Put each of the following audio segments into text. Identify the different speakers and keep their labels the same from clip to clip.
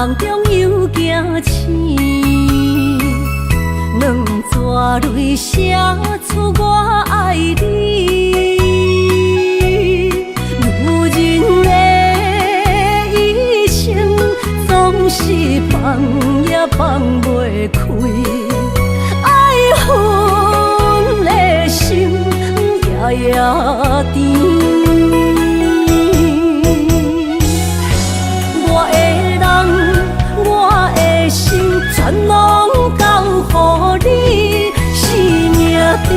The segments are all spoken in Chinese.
Speaker 1: 梦中又惊醒，两撮泪写出我爱你。女人的一生总是放也放袂开，爱恨的心夜夜甜。全拢交予你，生命中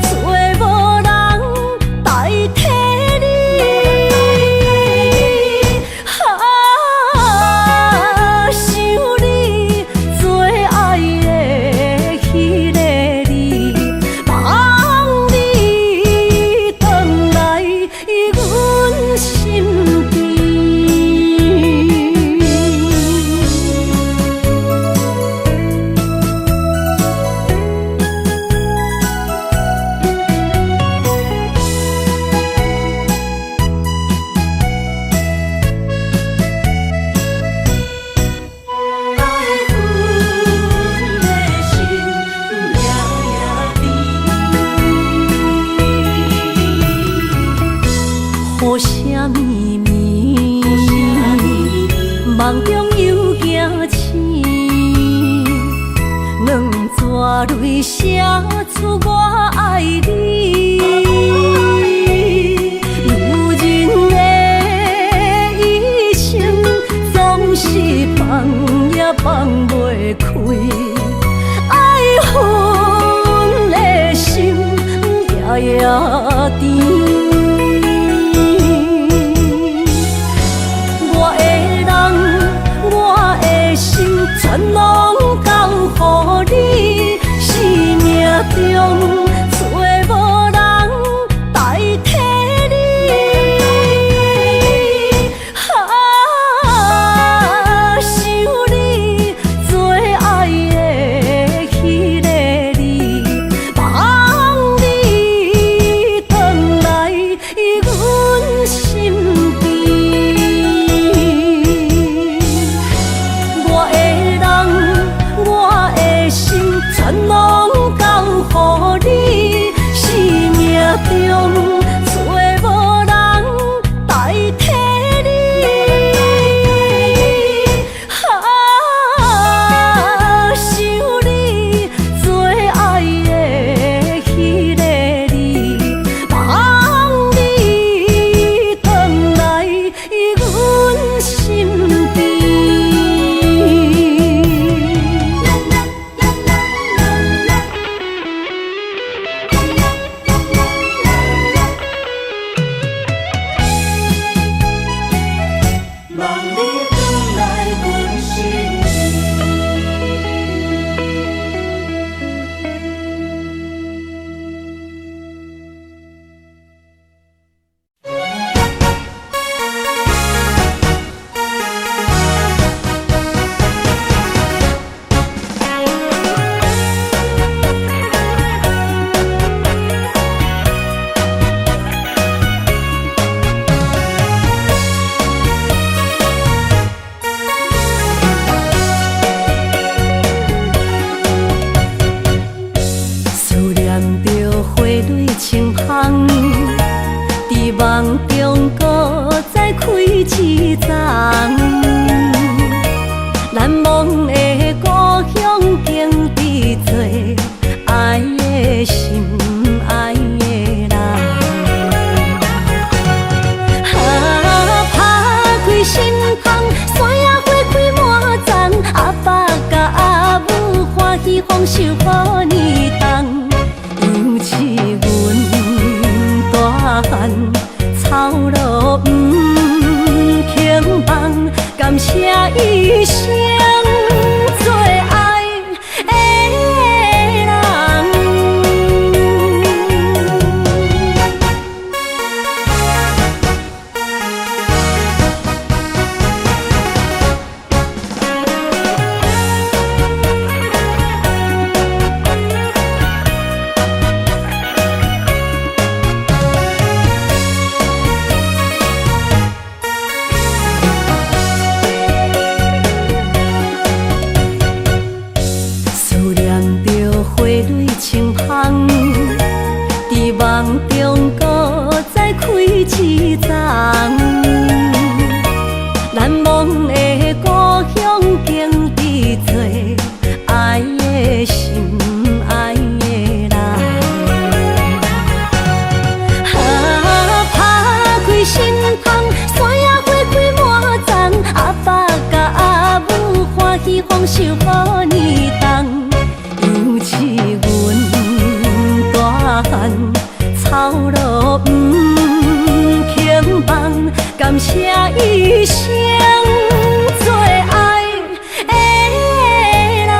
Speaker 1: 找无人代替你。想你做爱的迄个你，望你回来阮心边。雨声绵绵，梦中又惊醒，两撮泪写出我爱你。女人的一生总是放也放袂开，爱恨的心夜夜甜。全拢交予你，生命中找无人代替你。想你做爱的迄个你，望你回来阮心边。全拢交予你，生命中找无人代替你。想你做爱的迄个你，望你回来阮心边。在梦中搁再开一丛，难忘的故乡经伫做爱的心爱的人。打开心窗，山野花开满丛，阿爸甲阿母欢喜丰收好年冬，尤其阮大汉。草路不轻放，感谢一生做爱的人。梦中搁再开一丛，难忘的故乡经历做爱的心，爱的人。打开心窗，山野花开满丛，阿爸甲阿母欢喜丰收好年冬，尤其阮大汉草路不轻放，感谢一生做爱的人。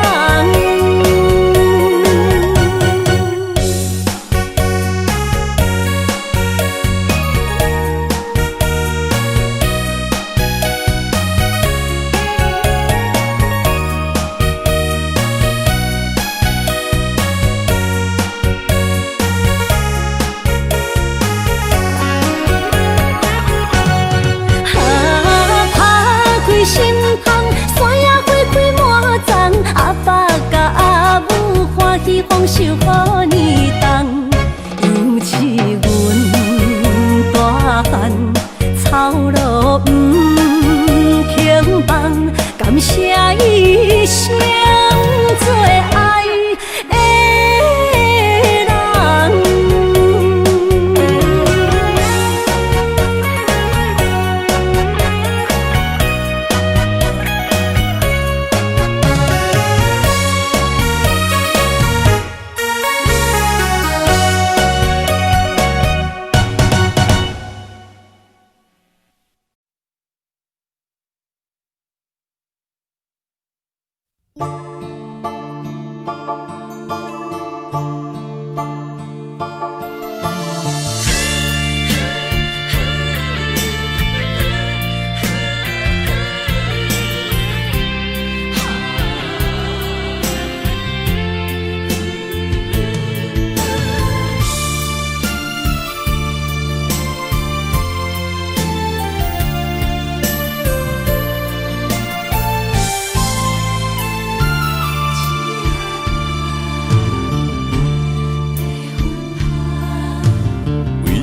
Speaker 1: 心窗，山野花开满丛，阿爸甲阿母欢喜丰收好年冬，尤其阮大汉草路不轻放，感谢一生做爱的人。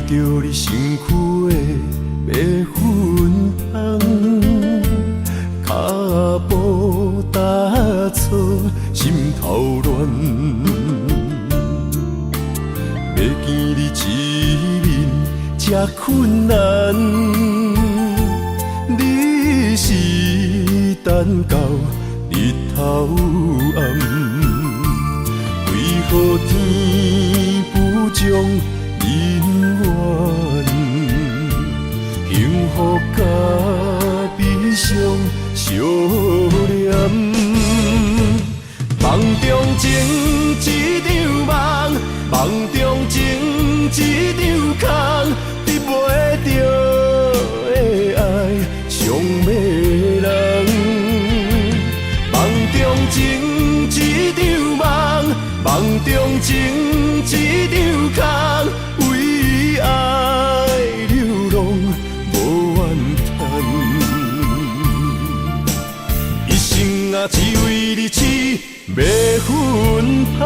Speaker 2: 着你身躯的白粉香，脚步踏错，心头乱。要见你一面这困难，你是等到日头暗，为何天不将？人缘，幸福甲悲伤相连，梦中情一场梦，梦中情一场空，得袂着的爱上迷人。梦中情一场梦，梦中情一场空。为爱流浪无怨叹，一生啊只为你痴白粉香。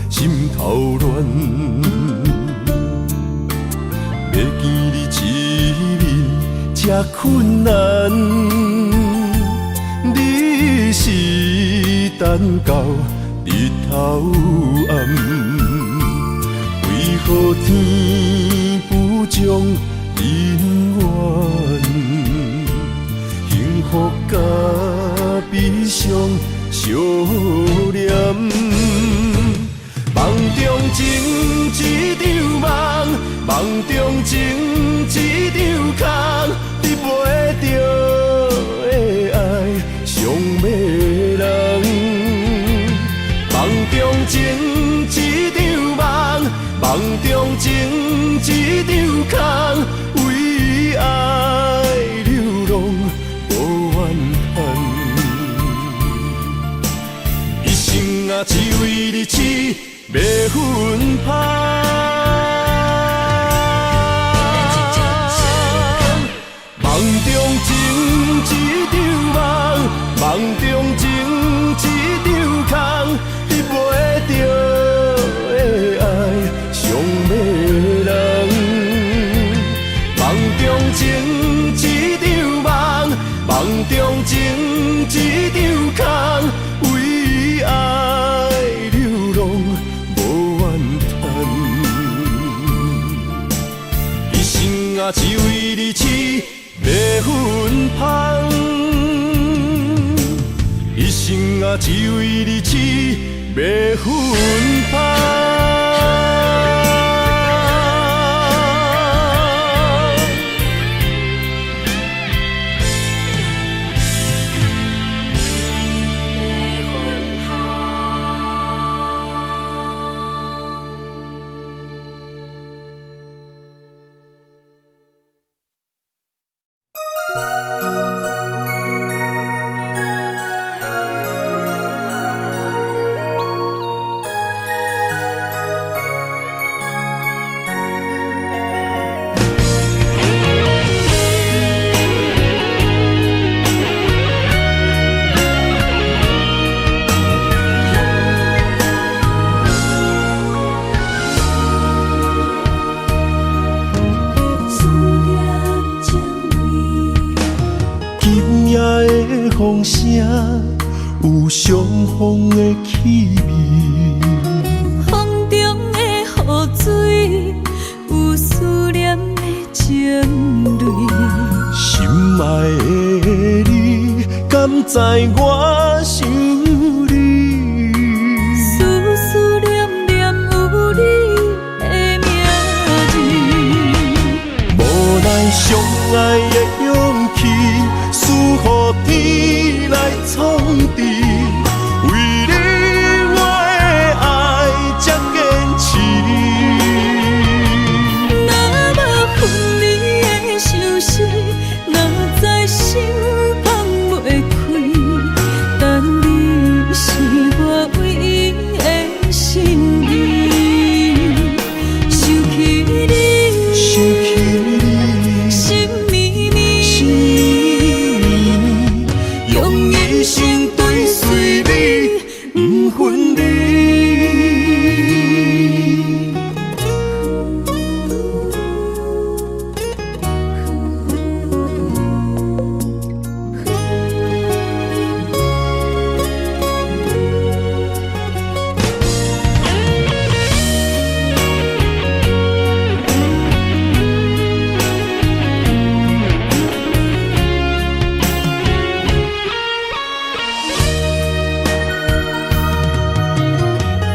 Speaker 2: 心头乱，要见你一面这困难，你是等到日头暗，为何天不将人缘，幸福甲悲伤相连？梦中情一场梦，梦中情一场空，得袂着的爱啊，只为你痴，袂分芳。梦中情一场梦，梦中情一场空，得袂着的爱上迷人。梦中情一场梦，梦中情一场空，为爱流浪无怨叹。一生啊，只为你痴，袂分芳。一生啊，只为你痴，袂分芳。风声有相逢的气味，
Speaker 1: 风中的雨水有思念的情泪。
Speaker 2: 心爱的你，敢知我想你？
Speaker 1: 思思念念有你的名字，
Speaker 2: 无奈相爱的勇气，输予天来创治。为你我的爱才坚持。
Speaker 1: 若无分离的相思，哪知心放袂开。但你是我唯一的心意，想起你，想起你，心绵绵，心绵绵，用一生追随你，不分离。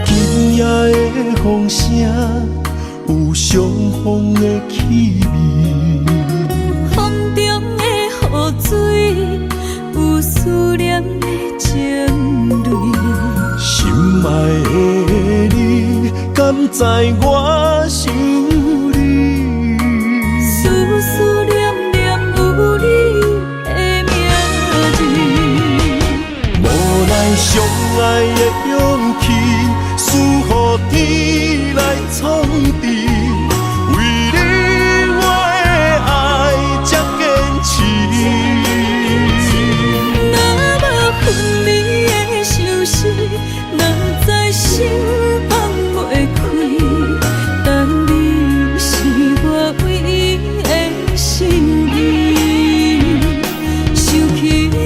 Speaker 1: 今夜的风声有相逢的气味，风中的雨水有思念的情泪。
Speaker 2: 心爱的你，敢知我想你？
Speaker 1: 思思念念有你的名字，
Speaker 2: 无奈相爱的勇气，输予天来创治。为你我的爱才坚持。
Speaker 1: 若无分离的相思，哪知心放袂开。但你是我唯一的心意，想起你，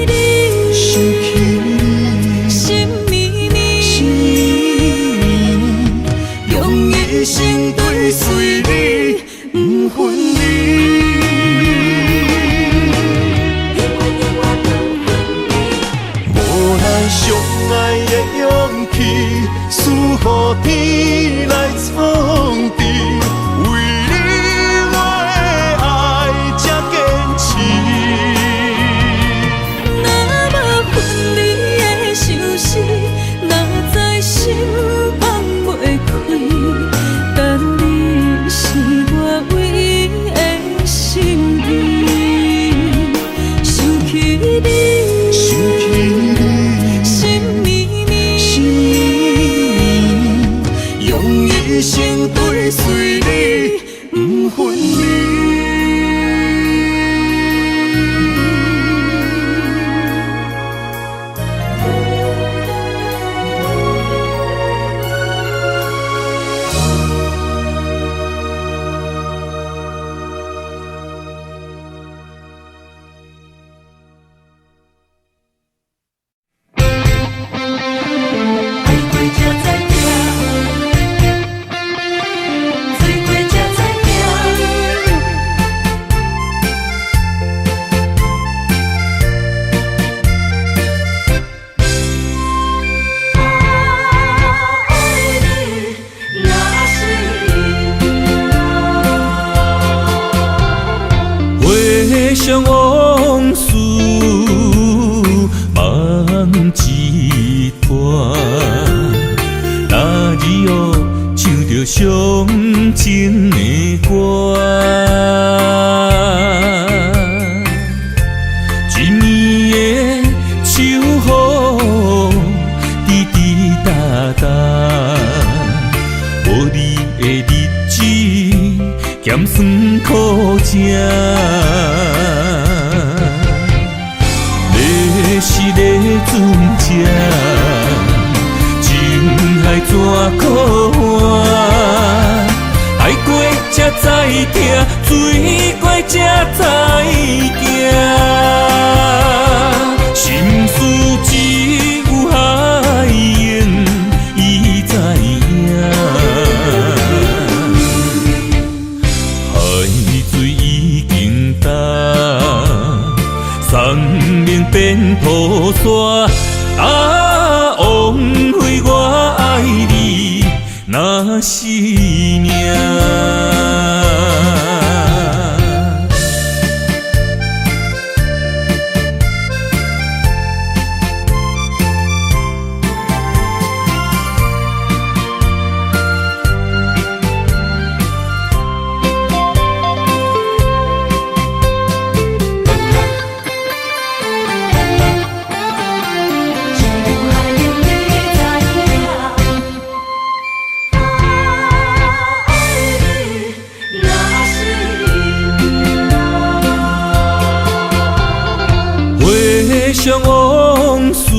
Speaker 1: 想起你，心绵绵，
Speaker 3: 咸酸苦涩。你是咧船只，情海怎可换？海过才知疼，水过才知行。心事只有海燕伊知影。海水已经干，山明变土沙。啊，枉费我爱你那是命。想往事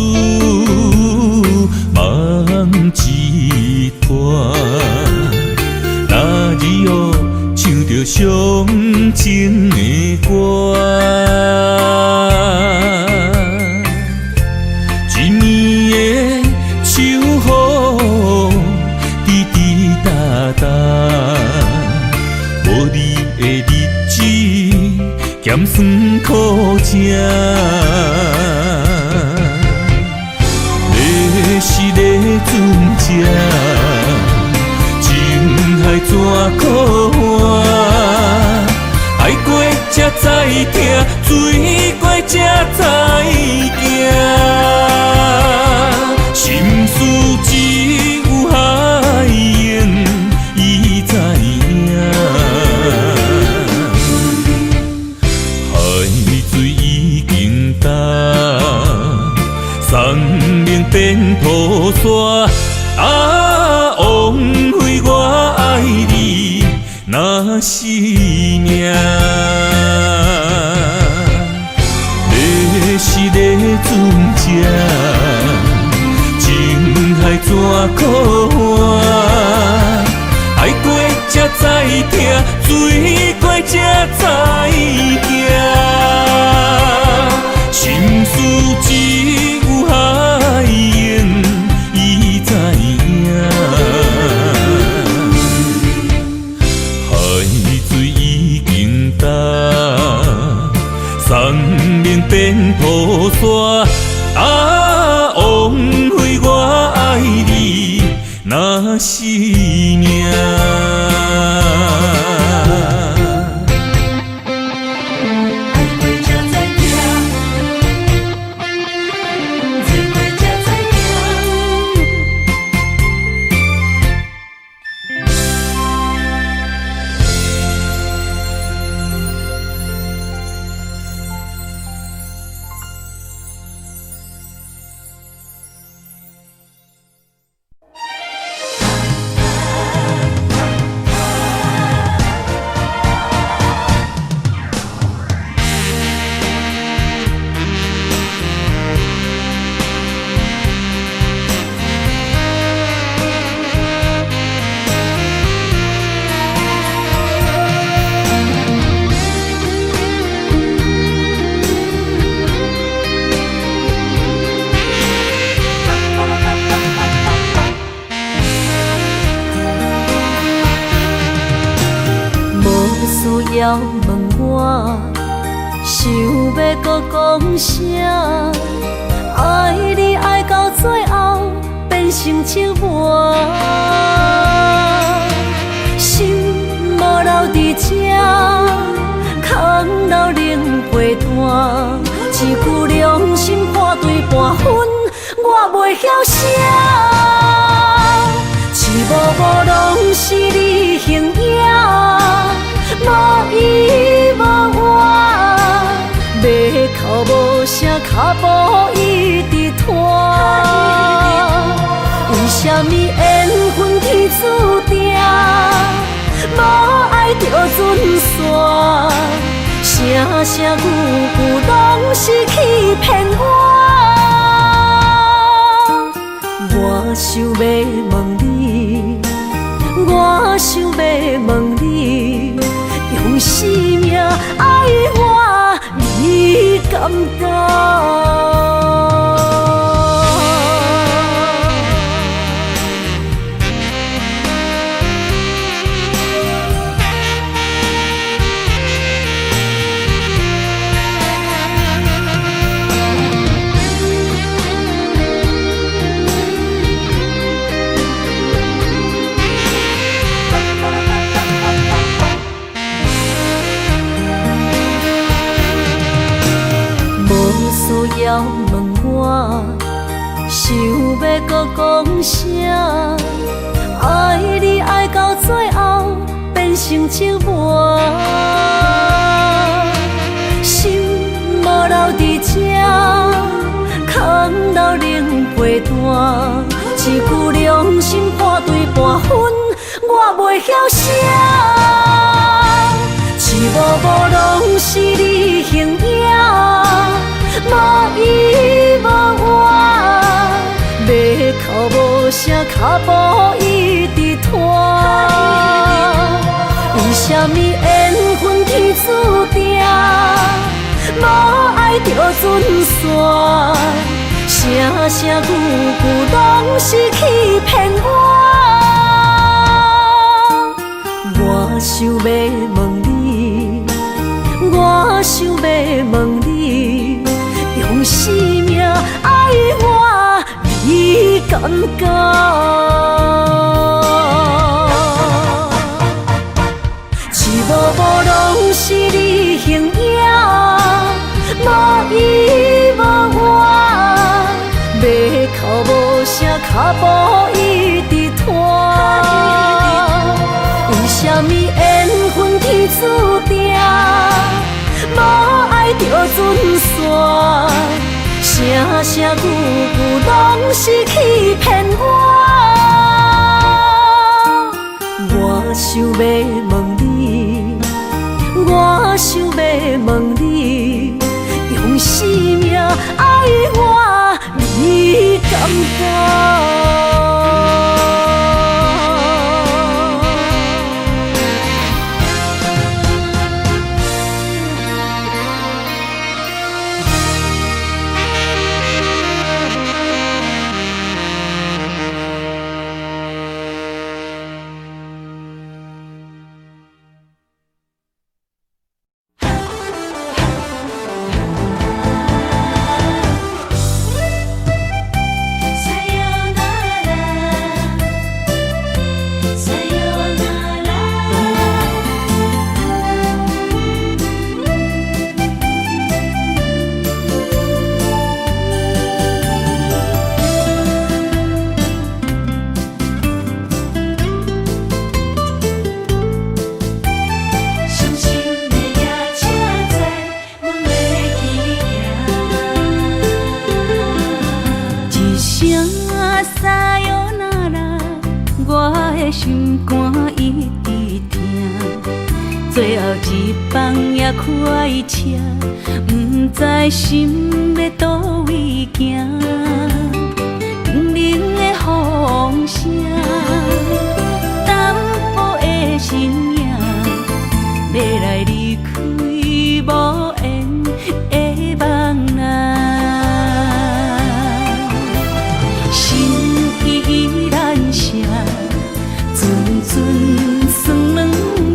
Speaker 3: 梦一段，那日后唱着伤情的歌，一年的秋雨滴滴答答，无你的日子咸酸苦涩。是咧船只，情海怎可换？海过才知疼，水过才知行。心事只有海燕伊知影。海水已经干，山明变土沙。啊，枉费我爱你那是命。你是咧船只，情海怎可换？海过才知疼，水过才知行。心事只有海燕伊知影。海水已经干，山明变土沙。啊，枉费我爱你那是命。
Speaker 1: 要问我，想要搁讲啥？爱你爱到最后变成寂寞，心无留伫这，空留冷陪伴。一句良心半对半分，我袂晓写。一幕幕拢是你形影。无依无我，要哭无声，脚步一直拖。为什么缘分天注定？无爱就准线，声声句句拢是欺骗我。我想要问你，我想要问你，用生命爱我，你敢敢？要问我，想要搁讲啥？爱你爱到最后变成寂寞，心无留伫这，空留冷陪伴。一句良心半对半分，我袂晓写。一幕幕拢是你形影。无依无我，要哭无声，脚步一直拖。为什么缘分天注定，无爱就准线？声声句句拢是欺骗我。我想要问你，我想要问你。用生命爱我，你敢敢？一幕幕拢是你形影，无依无我，要哭无声，脚步一直拖。为什么缘分天注定？无爱就准线，声声句句拢是欺骗我。我想要问你，我想要问你，用生命爱我，你敢敢？
Speaker 4: 心肝一直疼，最后一放也开车，不知心要倒位行。冷冷的风声，淡薄的身影，要来离开无缘的梦啊，心依然舍。阵酸软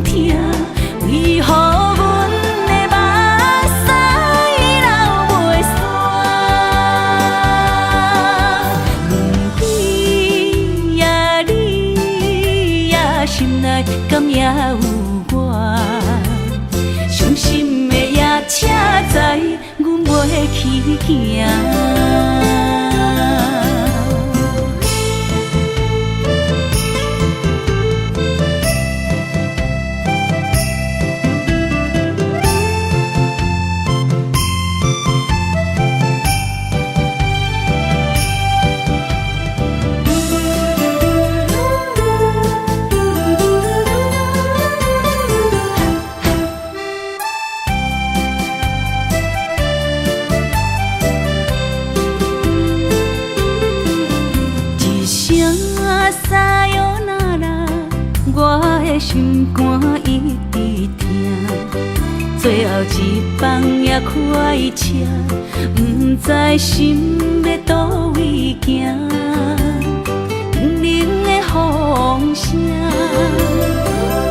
Speaker 4: 疼，为何阮的目屎流袂煞？问鬼呀你呀，心内敢也有我？伤心的夜车载，阮袂去行。的心肝一直疼，最后一棒也开车，不知心要倒位行。冷的风声，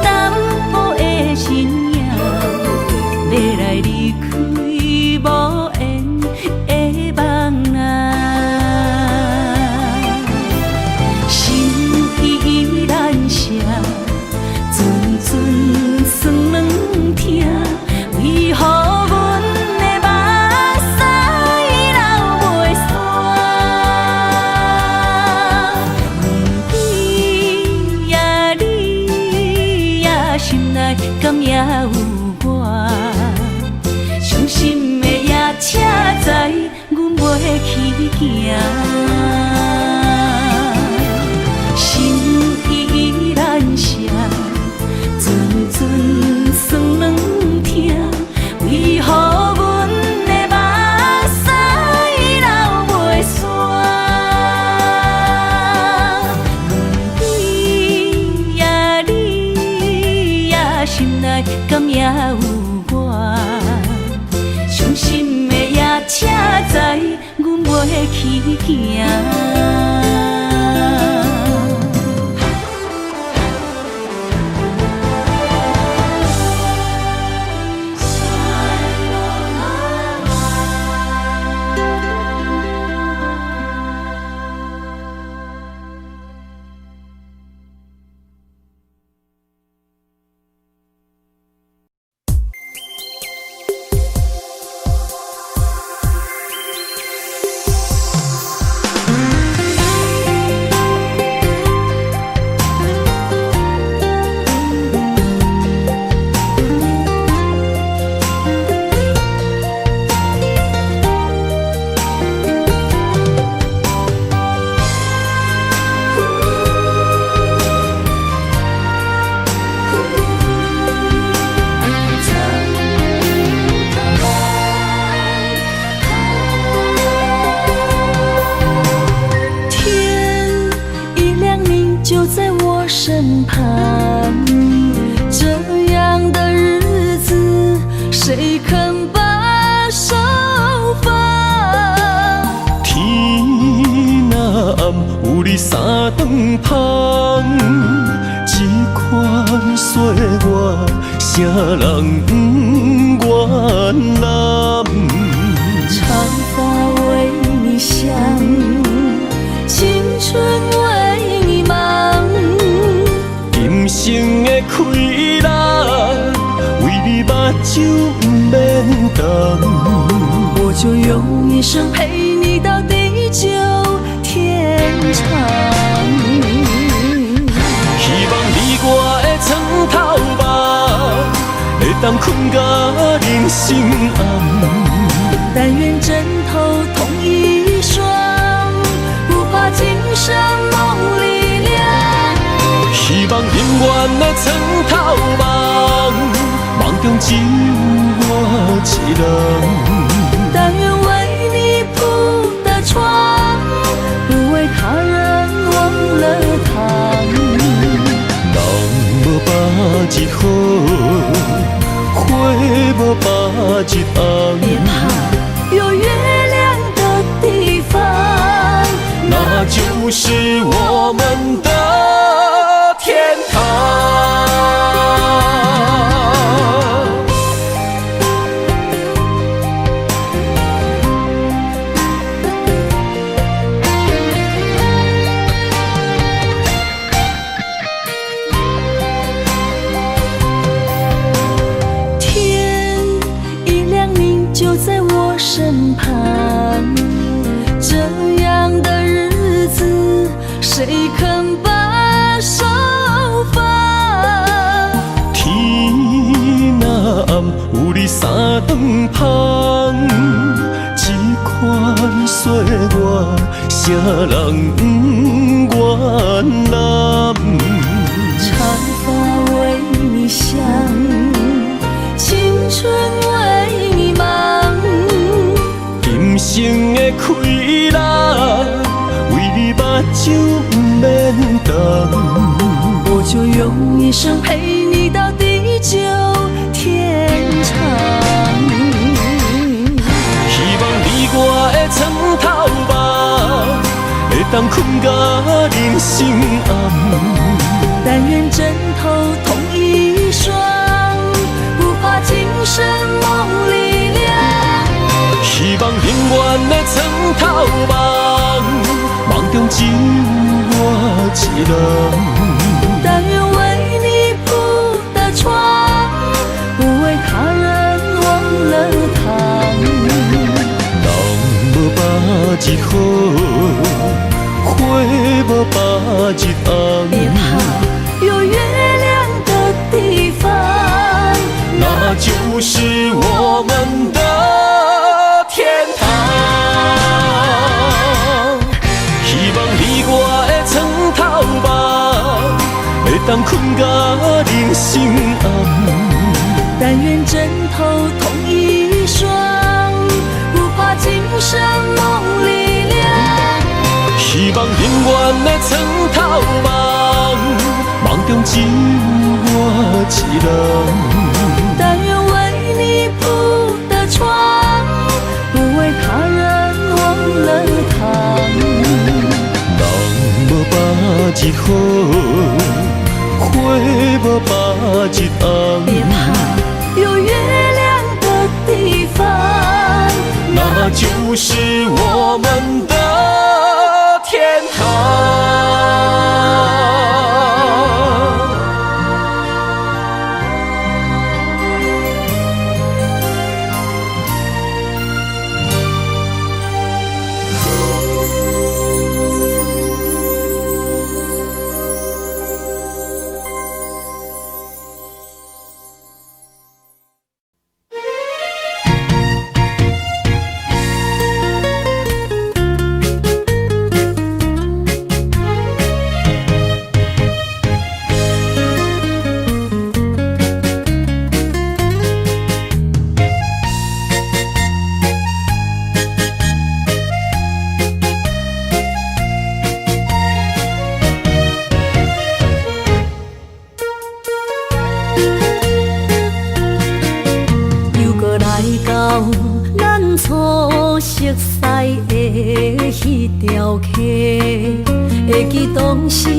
Speaker 4: 淡薄的身影，要来离开无缘的梦啊。心依然舍，阵阵酸软疼，为何阮的目屎流袂煞？问你呀，你呀，心内敢也有我？伤心的夜车载，阮袂去行。心依然舍，阵阵酸软疼，为何阮的目屎流袂煞？问你呀，你呀，心内敢也有我？伤心的夜车载，阮袂去行。身旁，这样的日子谁肯把手放？
Speaker 2: 天若暗，有你三顿香，这款岁月，啥人不愿揽？
Speaker 1: 长发为你香，青春为你忙。
Speaker 2: 今生的快乐，为你目睭不免干。
Speaker 1: 我就用一生陪你到地久天长。
Speaker 2: 希望你我的床头梦，会当困甲人心暗。
Speaker 1: 但愿枕头同一双，不怕今生梦里凉。
Speaker 2: 希望永远的床头梦，梦中只有我一人。
Speaker 1: 但愿为你铺的床，不为他人忘了躺。
Speaker 2: 人无百日好，花无百日红。
Speaker 1: 别怕，有月亮的地方，
Speaker 2: 那就是我们的天堂。
Speaker 1: 天一亮，你就在我身旁。这样的日子，谁肯把手放？
Speaker 2: 天若暗，有你三顿香，这款岁月，啥人不愿揽？
Speaker 1: 长发为你香，青春为你忙。
Speaker 2: 今生的快乐，为你目睭不免干。
Speaker 4: 我就用一生陪你到地久天长。
Speaker 2: 希望你我的床头梦，会当困甲人生暗。
Speaker 4: 但愿枕头同一双，不怕今生梦里凉。
Speaker 2: 希望永远的床头梦，梦中只有我一人。
Speaker 4: 但愿为你铺的床，不为他人忘了躺。
Speaker 2: 人无百日好，花无百日红。
Speaker 4: 别怕有月亮的地方，
Speaker 2: 那就是我们的天堂。希望你我的床头梦，会当困甲人生暗。
Speaker 4: 但愿枕头同一双，不怕今生梦里凉。
Speaker 2: 希望永远的床头梦，梦中只有我一人。
Speaker 4: 但愿为你铺的床，不为他人忘了躺。
Speaker 2: 人无百日好，花无百日红。
Speaker 4: 别怕有月亮的地方，
Speaker 2: 那就是我们的天堂。
Speaker 4: 初熟悉的迄条溪，会记当时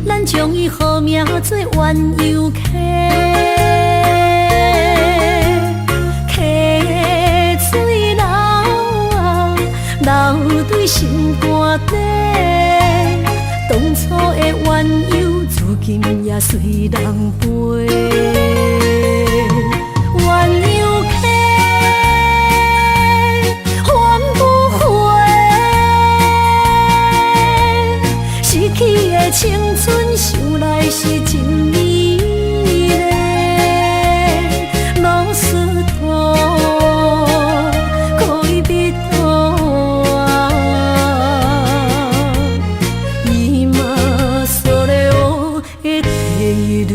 Speaker 4: 咱将伊号名做鸳鸯溪。溪水流啊，流对心肝底。当初的鸳鸯，如今也随人飞。鸳鸯溪。青春想来是真美丽，老师徒可以比途啊，伊嘛所了的地路。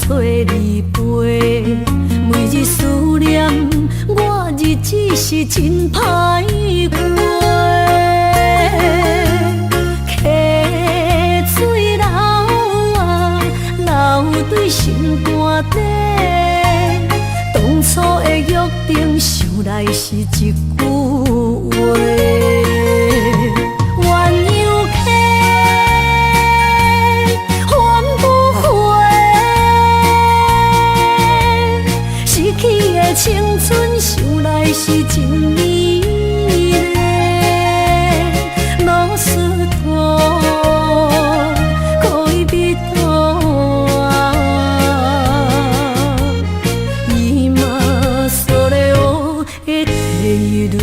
Speaker 4: 找你陪，每日思念，我日子是真歹过。溪水流啊，流对心肝底。当初的约定，想来是一句话。青春想来是真美丽，老师徒可以比途啊，伊嘛所了的地路。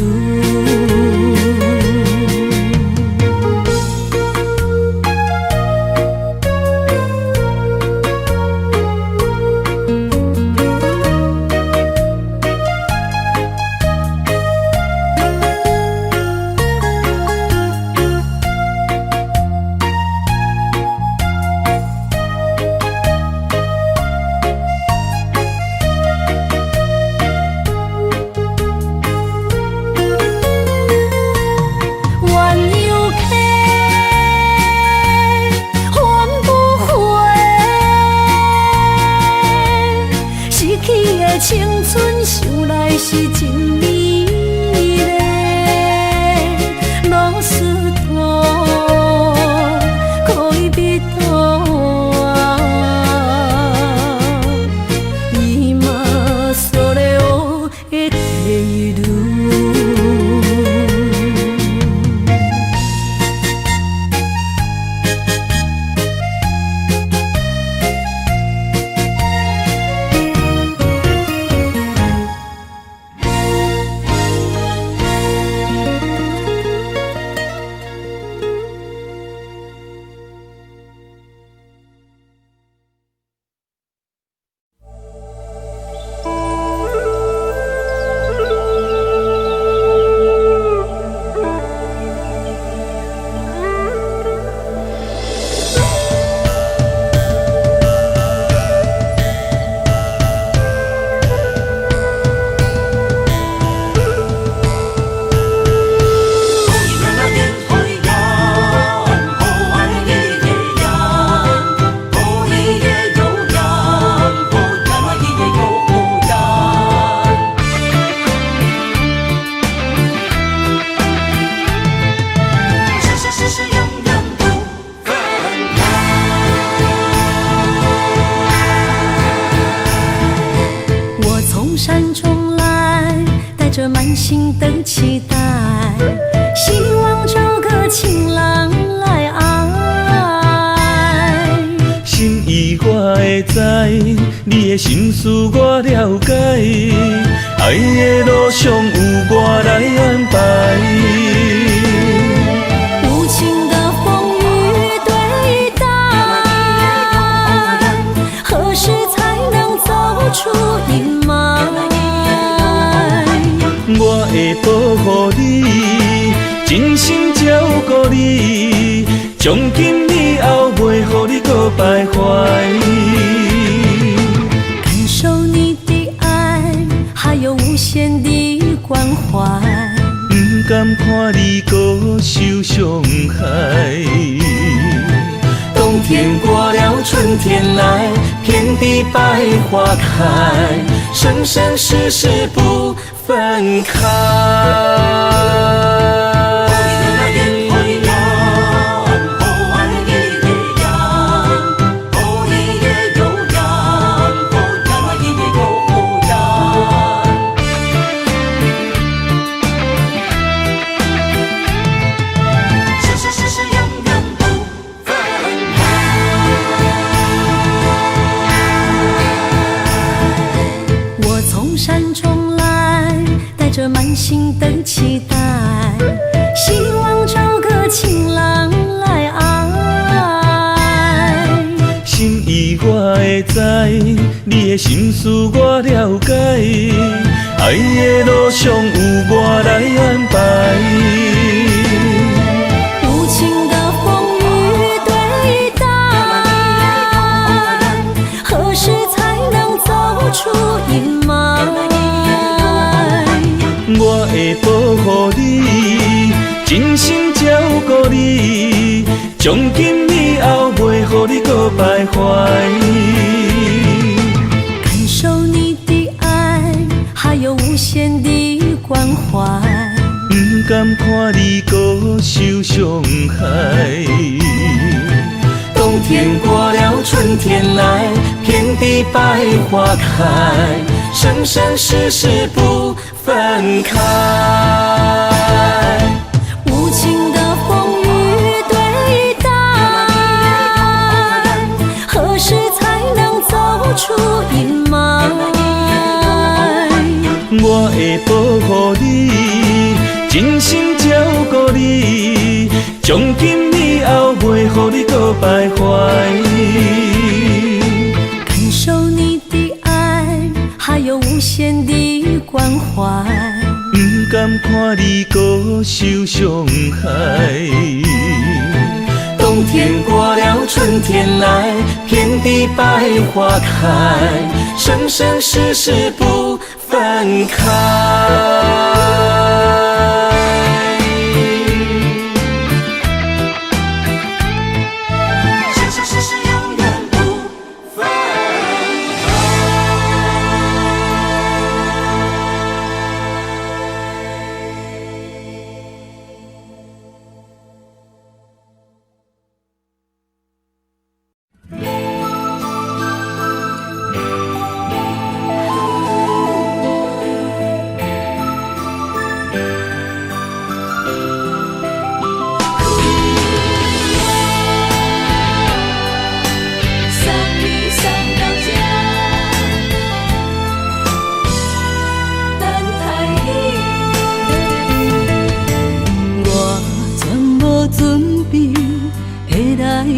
Speaker 1: 的青春想来是真美丽，老师大，可以比大伊嘛所了的地路。山中来，带着满心的期待，希望找个情郎来爱。
Speaker 3: 心意我会知，你的心思我了解，爱的路上有我来安排。
Speaker 1: 无情的风雨对待，何时才能走出阴霾？
Speaker 3: 我会保护你，真心照顾你，从今以后袂予你搁徘徊。
Speaker 1: 感受你的爱，还有无限的关怀，
Speaker 3: 不甘看你搁受伤害。冬天过了，春天来，遍地百花开，生生世世不分开。
Speaker 1: 山中来，带着满心的期待，希望找个情郎来爱。
Speaker 3: 心意我会知，你的心思我了解，爱的路上有我来安排。
Speaker 1: 无情的风雨对待，何时才能走出阴霾？
Speaker 3: 我会保护你，真心照顾你，从今以后袂予你搁徘徊。
Speaker 1: 感受你的爱，还有无限的关怀，
Speaker 3: 不甘看你搁受伤害。冬天过了，春天来，遍地百花开，生生世世不分开。
Speaker 1: 无情的风雨对待，何时才能走出阴霾？
Speaker 3: 我会保护你，真心照顾你，从今以后袂予你搁徘徊。
Speaker 1: 感受你的爱，还有无限的关怀，
Speaker 3: 不甘看你搁受伤害。冬天过了，春天来，遍地百花开，生生世世不分开。生生世世永远不分开。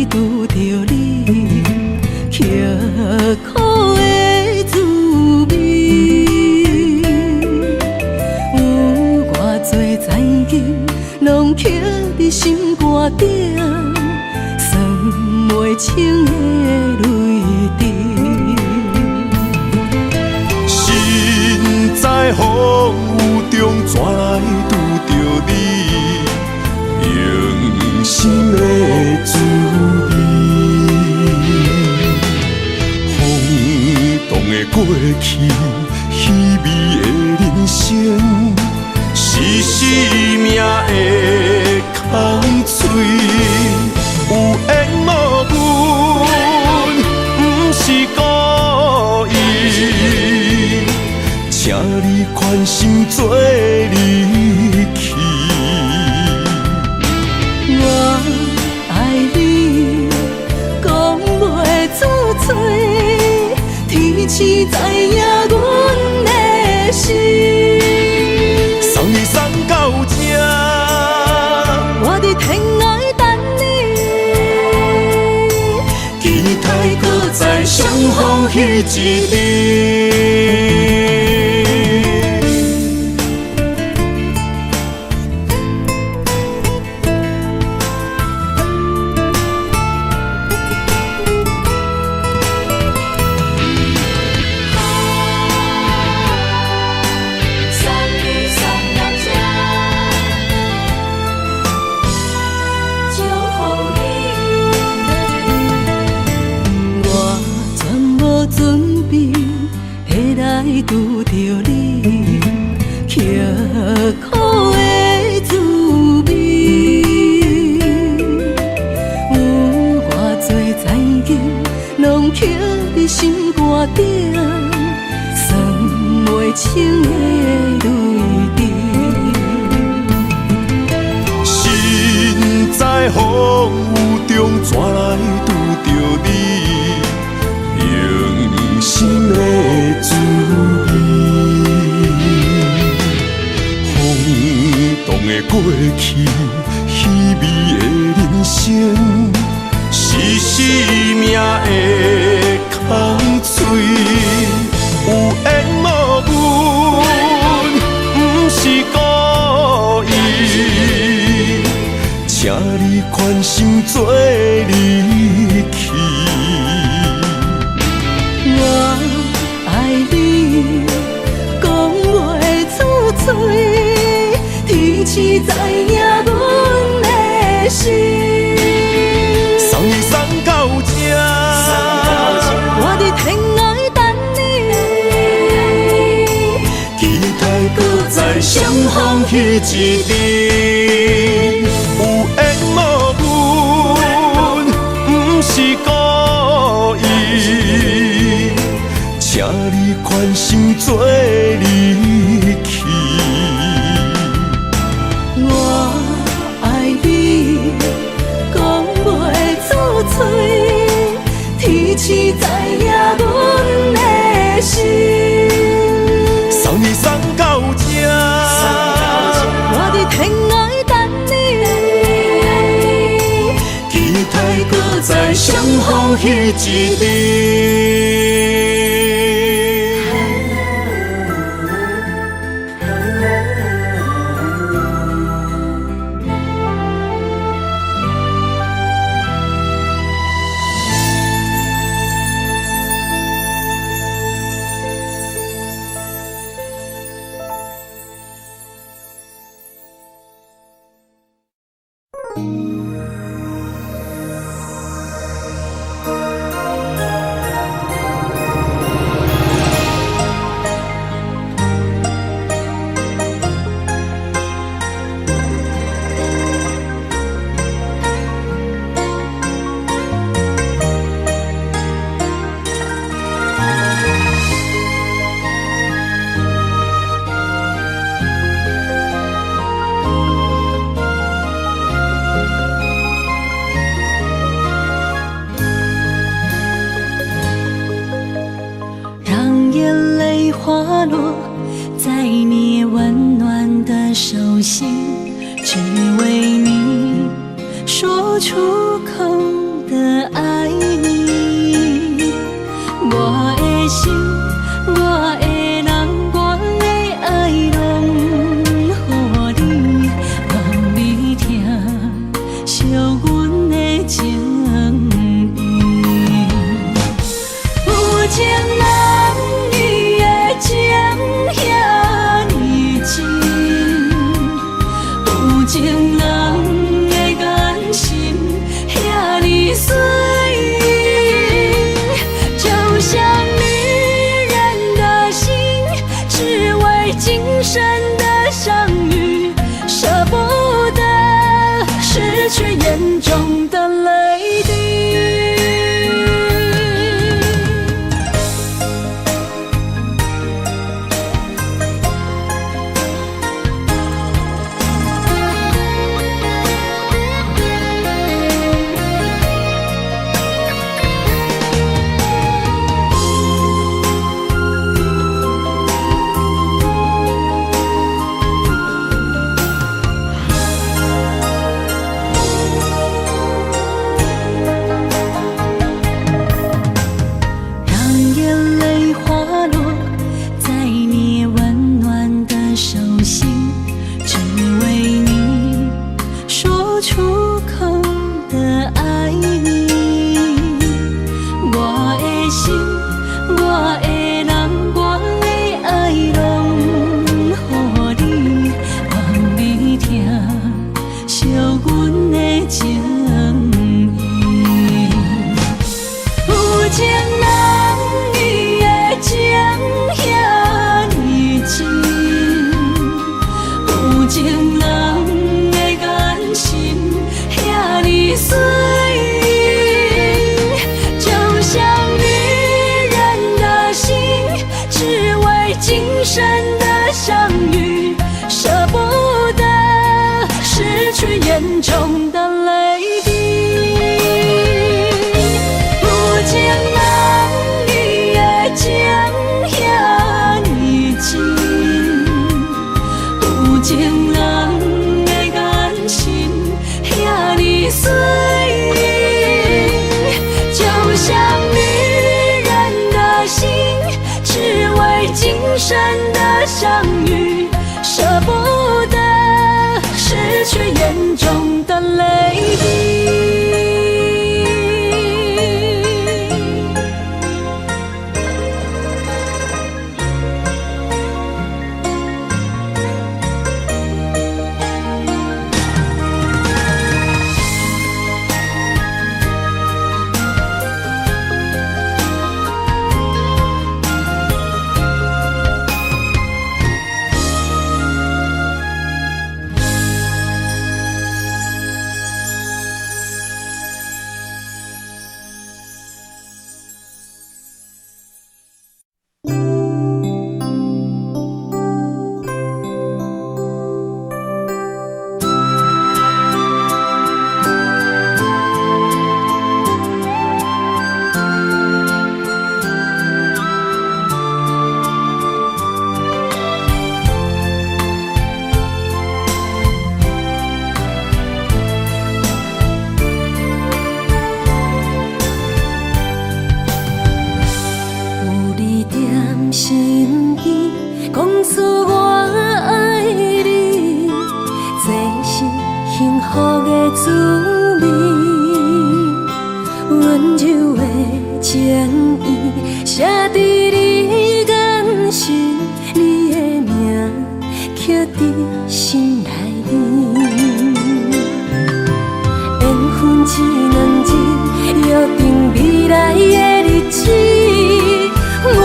Speaker 4: 拄着你，刻苦的滋味。有偌多残景，拢刻伫心肝顶，算袂清的泪滴。
Speaker 2: 心在风雨中，怎来拄着你？用心的滋味，风动的过去，稀微的人生，是生命的空嘴，有缘无分，不是故意，请你宽心做离去。
Speaker 4: 我爱你，讲袂出嘴，天赐知影阮的心。
Speaker 2: 送你送到这，
Speaker 4: 我伫天涯等你，
Speaker 2: 期待搁再相逢彼一日。
Speaker 4: 拄着你，刻苦的滋味。有偌多残景，拢刻伫心肝顶，算袂清的泪滴。
Speaker 2: 心在风雨中，怎来拄着你？用心的滋味，风动的过去，稀微的人生，是生命的空嘴，有缘无分，不是故意，请你宽心做离去。
Speaker 4: 我爱你，讲袂出嘴，天赐知影阮的心。
Speaker 2: 送你送到这，
Speaker 4: 我伫天涯等你，
Speaker 2: 期待搁再相逢彼一日。有缘无分，不是故意，请你宽心做离去。
Speaker 4: 我爱你，讲袂出嘴，天赐知影阮的心。
Speaker 2: 送你送到这，
Speaker 4: 我伫天涯等你，
Speaker 2: 期待搁再相逢彼一日。
Speaker 4: 心，只为你说出口的生的相遇，舍不得失去眼中的泪滴。有情人你的情遐尼真，有情人的眼神遐尼水，就像女人的心，只为今生的相遇，舍不得失去眼中的泪滴。身边讲出我爱你，这是幸福的滋味。温柔的情意写在你眼神，你的名刻在心内面。缘分只两日，约定未来的日子。我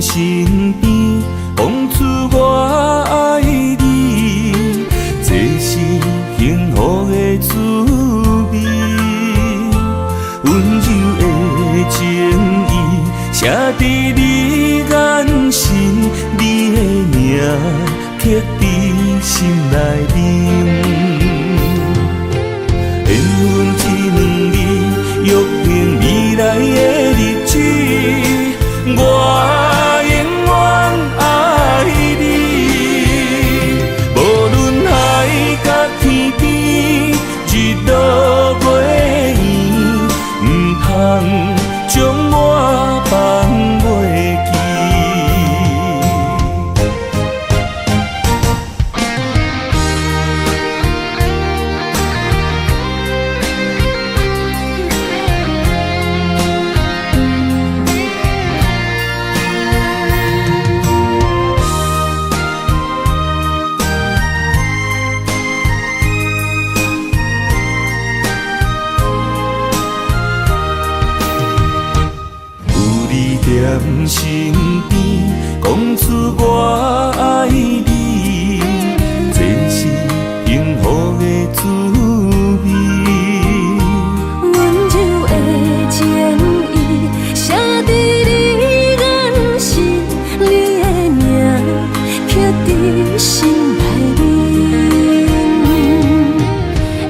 Speaker 4: 身边讲出我爱你，这是幸福的滋味。温柔的情意写在你眼神，你的名刻在心内面。缘分只两日，约定未来的日子。我将我放袂记。在身边讲出我爱你，这是幸福的滋味。温柔的情意写在你眼神，你的名刻在心内面。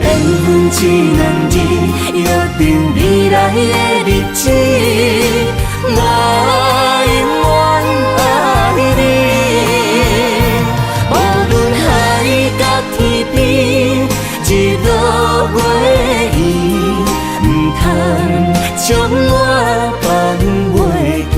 Speaker 4: 缘分只两日，约定未来的日子。我永远爱你，无论海角天边，一路袂远，不通将我放袂记。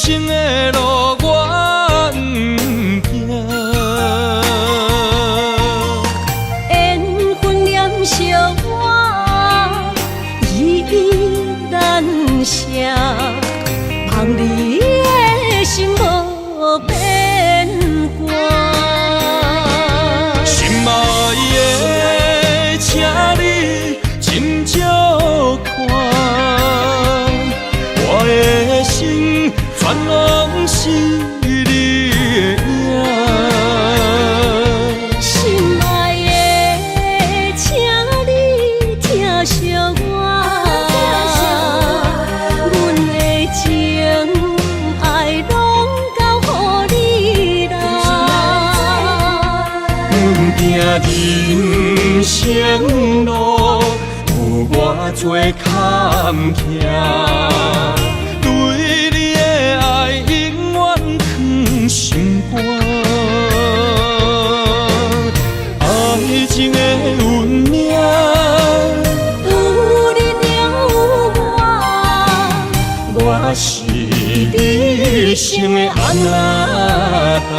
Speaker 3: 生的路我不行。
Speaker 1: 缘分染烧我，依依难舍，望你的心无变卦。
Speaker 3: 心爱的，请你斟酌看，我的心全拢是你的影。
Speaker 1: 心爱的，请你疼惜我，阮的情爱拢交乎你啦。
Speaker 3: 阮行人生路，有偌多坎坷，对你的爱永远藏心肝。爱情的运命，
Speaker 1: 有你了有我，
Speaker 3: 我是你生的安那达。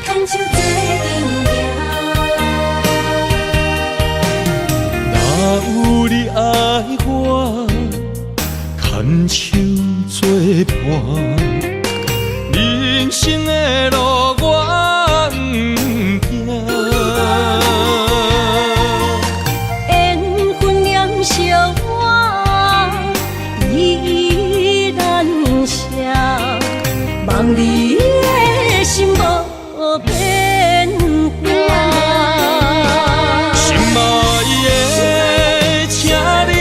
Speaker 1: 牵手做阵
Speaker 3: 若有你爱我，牵手作伴。人生的路我不行，
Speaker 1: 缘分染烧我，依依难舍，望你的心无变卦。
Speaker 3: 心爱的，请你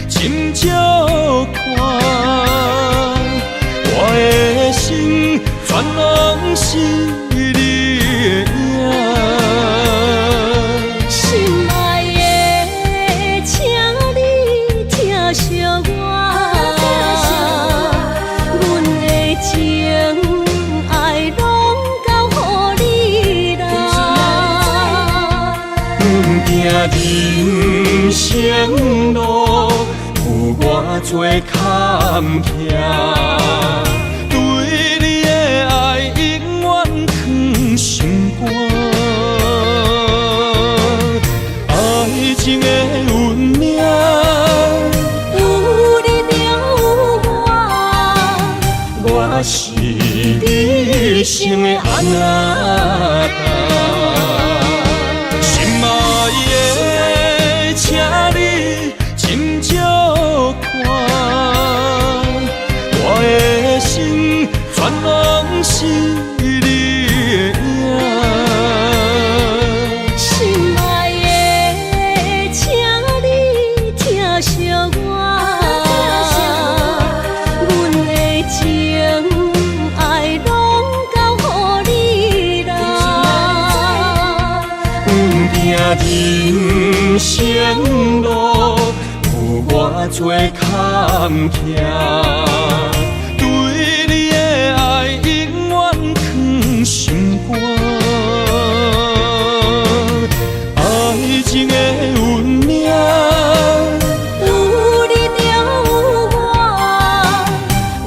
Speaker 3: 斟酌看，我的心全拢是你的影。
Speaker 1: 心爱的，请你疼惜我，阮的情爱拢交乎你啦。
Speaker 3: 阮行人生路，有偌多坎坷，对你的爱永远藏心肝。爱情的运命，
Speaker 1: 有你了有我，
Speaker 3: 我是你生的安那达。心爱的，请你斟酌看，我的心全拢是你的影。
Speaker 1: 心爱的，请你疼惜我，阮的情爱拢交乎你啦。
Speaker 3: 阮行人生路，有偌多坎坷，对你的爱永远藏心肝。爱情的运命，
Speaker 1: 有你了有我，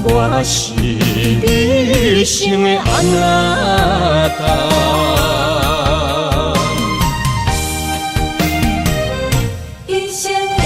Speaker 3: 我是你生的安那达。
Speaker 1: 一生的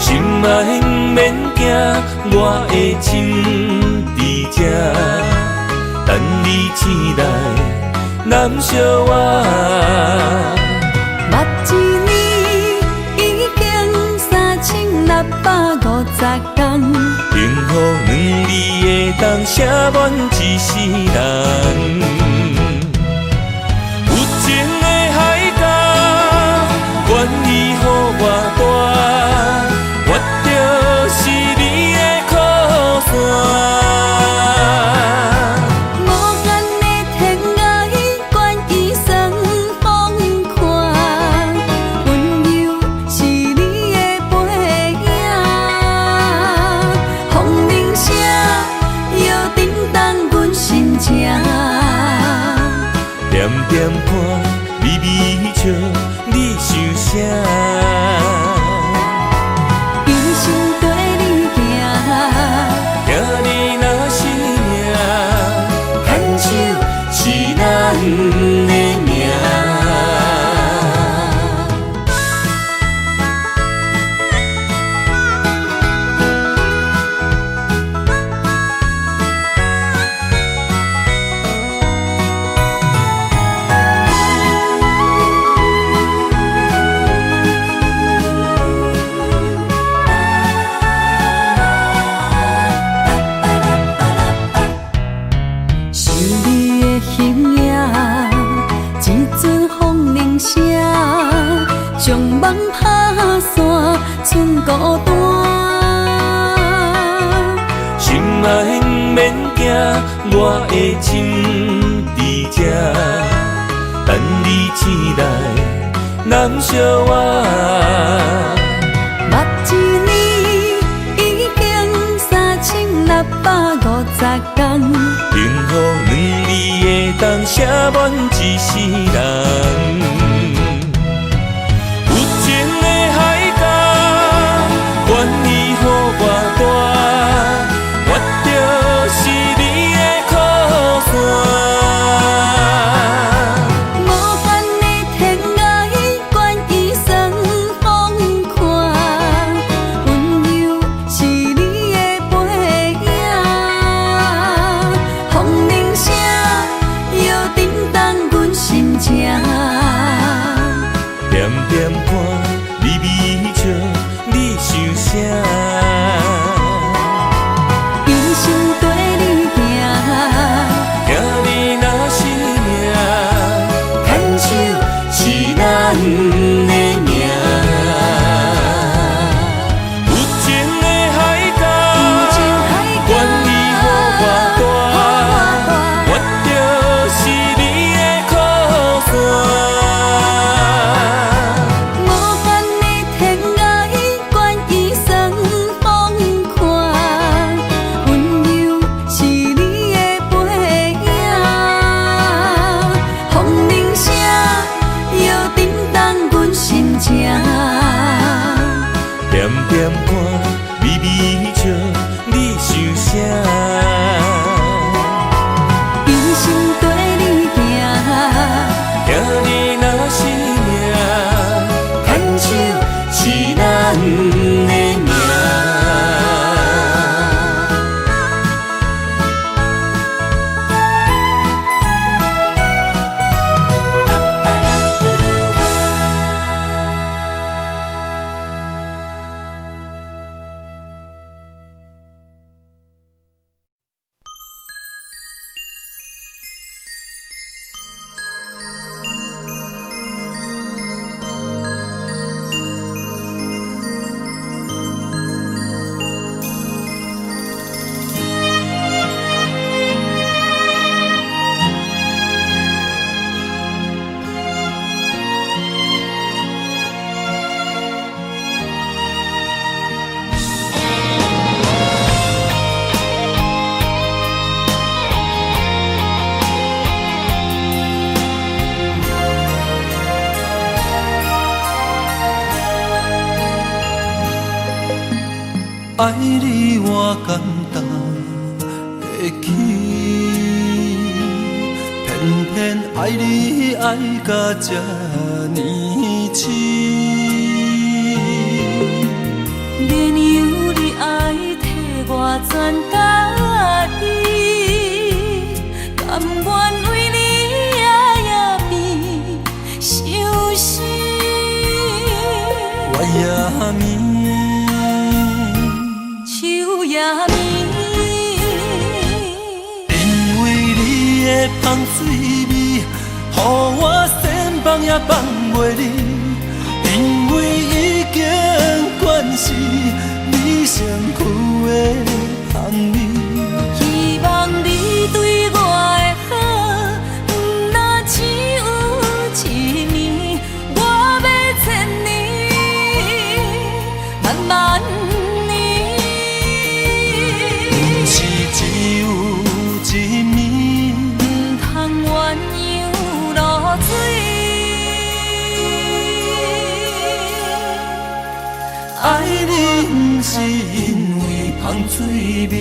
Speaker 3: 心嘛不免惊，我的心伫这，等你醒来，难相我。
Speaker 4: 目一年已经3650天，
Speaker 3: 幸福两字会当写满一世人。有情的海角，愿意予我大，我就是你的靠山。
Speaker 4: 无限的天涯，愿意算风看，温柔是你的背影。风铃声摇震动阮心情，
Speaker 3: 点点看，微微笑，你想啥？
Speaker 4: 一生跟你行，
Speaker 3: 行你若是命，牵手是咱的命。
Speaker 4: 想你的形影，一阵风铃声，将梦拍散，剩孤单。
Speaker 3: 心嘛不免惊，我的心伫这，等你醒来，难相我。
Speaker 4: 目一年已经3650天，
Speaker 3: 幸福两字会当写满一世人。有情的海角，愿意予我大，我就是你的靠山。
Speaker 4: 无限的天涯，愿意算风看，温柔是你的背影。风铃声摇震动阮心情，
Speaker 3: 点点看，微微笑，你想啥？
Speaker 4: 一生跟你行，
Speaker 3: 行你若是命，牵手是咱的命。有情的海角，愿意予我大，我就是你的靠山。
Speaker 4: 无限的天涯，愿意算风看，温柔是你的背影。风铃声摇震动阮心情，
Speaker 3: 点点看，微微笑，你想啥？
Speaker 4: 一生跟你行，
Speaker 3: 行你若是命，牵手是咱的命。
Speaker 2: 爱你我简单会起，偏偏爱你爱到这呢深。
Speaker 4: 连全甲伊，甘愿为你夜边伤心。
Speaker 3: 我也眠，
Speaker 4: 树也眠，
Speaker 3: 因为你的香水味，予我身放也放袂离。因为已经惯是你身躯的香味，
Speaker 4: 希望你对我的好，不若只有一年，我要千年，万万年。
Speaker 3: 不是只有一年，
Speaker 4: 不通鸳鸯落水。
Speaker 3: 爱你不是因为香水味。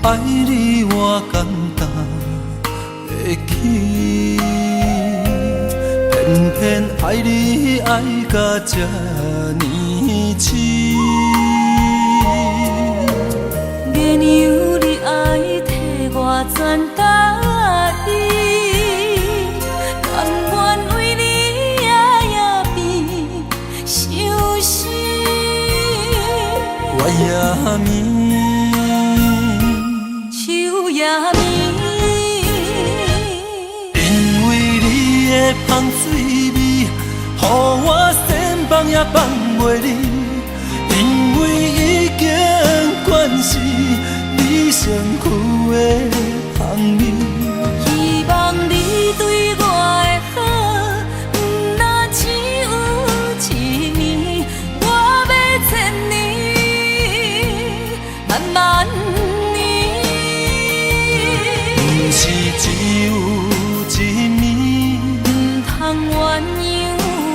Speaker 3: 爱你我简单会起，偏偏爱你爱到这呢痴。
Speaker 4: 原有你爱替我全甲伊，甘愿为你夜边伤心。
Speaker 3: 我也眠，
Speaker 4: 树也眠，
Speaker 3: 因为你的香水味，予我身放也放袂离。因为已经惯是你身躯的香味，
Speaker 4: 希望你对我的好，不若只有一年，我要千年，万万年。
Speaker 3: 不是只有一年，
Speaker 4: 不通鸳鸯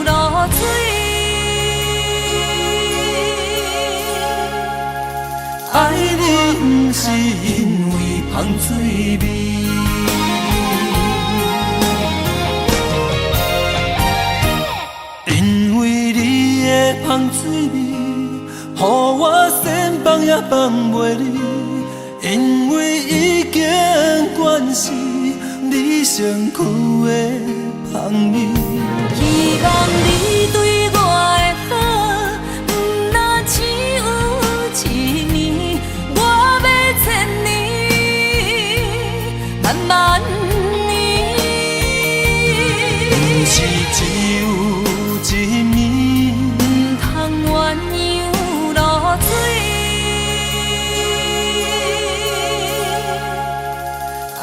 Speaker 4: 落水。
Speaker 3: 爱你不是因为香水味，因为你的香水味，予我身放也放袂离。因为已经惯是你身躯的香味，
Speaker 4: 希望你对我的好，不若只有一年，我要千年，万万年。
Speaker 3: 不是只有一年，
Speaker 4: 不通鸳鸯落水。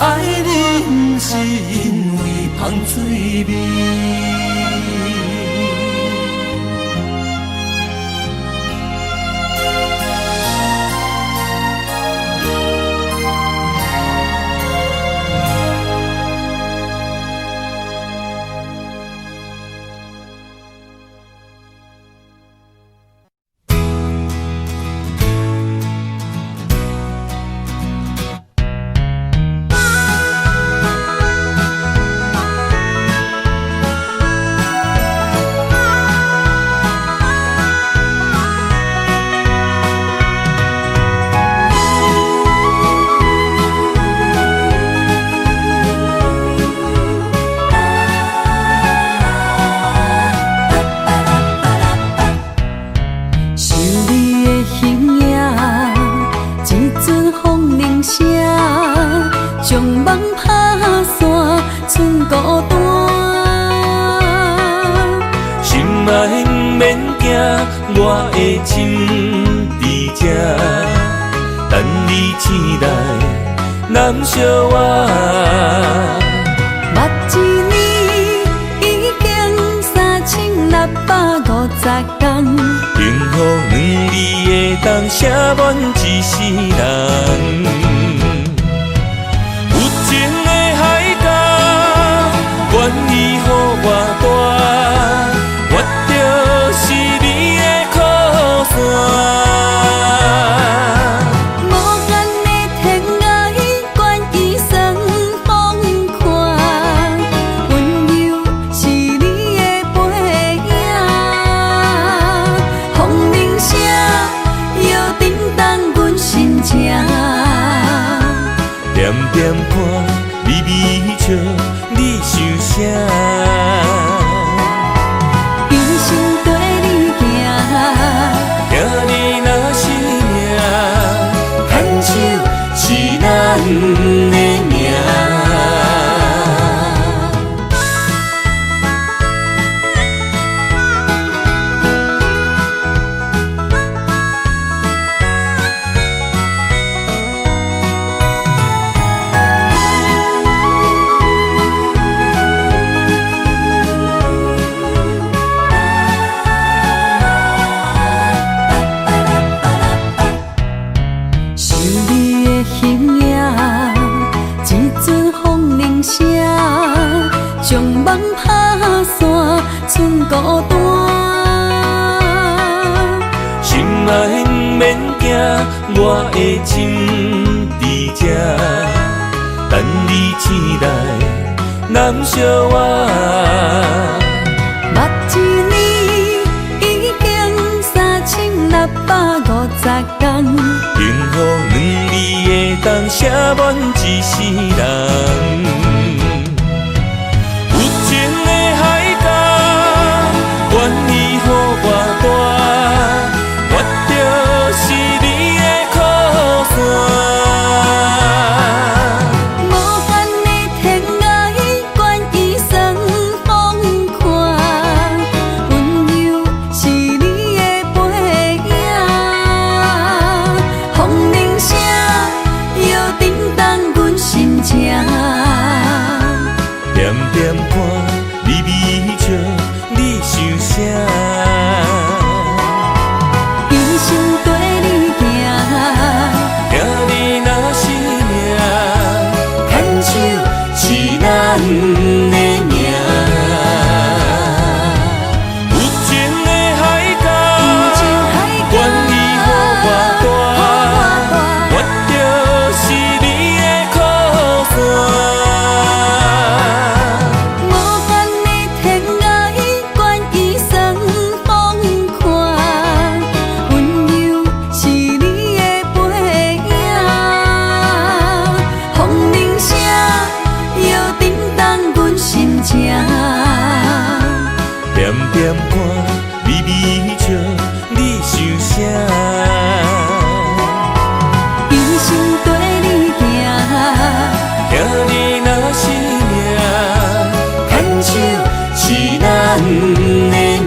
Speaker 3: 爱你不是因为香水味。我的心在这，等你醒来，难相我。
Speaker 4: 目一年已经3650天，
Speaker 3: 幸福两字的当写满一世人。有情的海角，愿意予我带，我就是你的靠山。点点看，微微笑，你想啥？
Speaker 4: 一生跟你行，
Speaker 3: 行你若是命，牵手是咱的命。将梦拍散，剩孤单。心爱免惊，我的心伫这，等你醒来，难相我。
Speaker 4: 目一年已经3650天，
Speaker 3: 幸福两字会当写满一世人。点点看，微微笑，你想啥？
Speaker 4: 一生跟你行，
Speaker 3: 行你若是命，牵手是咱的命。有情的海角，愿意予我带，我就是你的靠山。点点看，微微笑，你想啥？
Speaker 4: 一生跟你行，
Speaker 3: 行你若是命，牵手是咱的命。